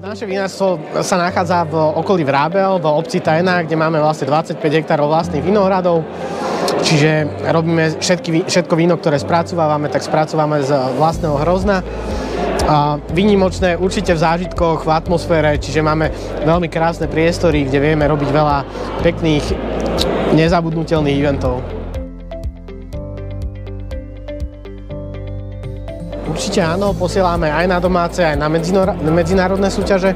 Naše vinárstvo sa nachádza v okolí Vrábel, v obci Tajná, kde máme vlastne 25 hektárov vlastných vinohradov. Čiže robíme všetko víno, ktoré spracovávame, tak spracovávame z vlastného hrozna. A výnimočné určite v zážitkoch, v atmosfére, čiže máme veľmi krásne priestory, kde vieme robiť veľa pekných, nezabudnutelných eventov. Určite áno, posielame aj na domáce, aj na medzinárodné súťaže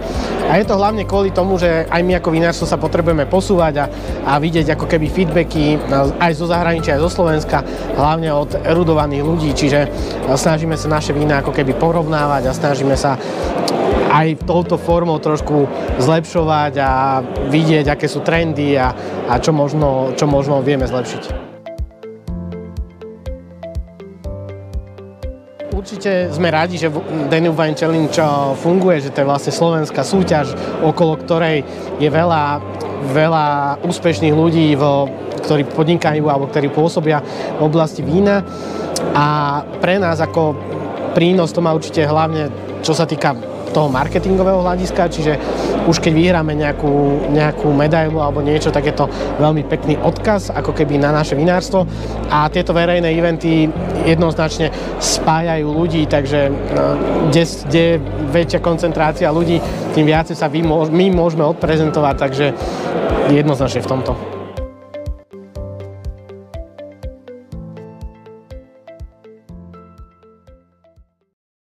a je to hlavne kvôli tomu, že aj my ako vinárstvo sa potrebujeme posúvať a vidieť ako keby feedbacky aj zo zahraničia, aj zo Slovenska, hlavne od erudovaných ľudí, čiže snažíme sa naše vína ako keby porovnávať a snažíme sa aj touto formou trošku zlepšovať a vidieť, aké sú trendy a čo možno vieme zlepšiť. Určite sme radi, že Danube Wine Challenge funguje, že to je vlastne slovenská súťaž, okolo ktorej je veľa úspešných ľudí, ktorí podnikajú alebo ktorí pôsobia v oblasti vína. A pre nás ako prínos to má určite hlavne, čo sa týka toho marketingového hľadiska, čiže už keď vyhráme nejakú medailu alebo niečo, tak je to veľmi pekný odkaz ako keby na naše vinárstvo a tieto verejné eventy jednoznačne spájajú ľudí, takže kde je väčšia koncentrácia ľudí, tým viacej sa my môžeme odprezentovať, takže jednoznačne v tomto.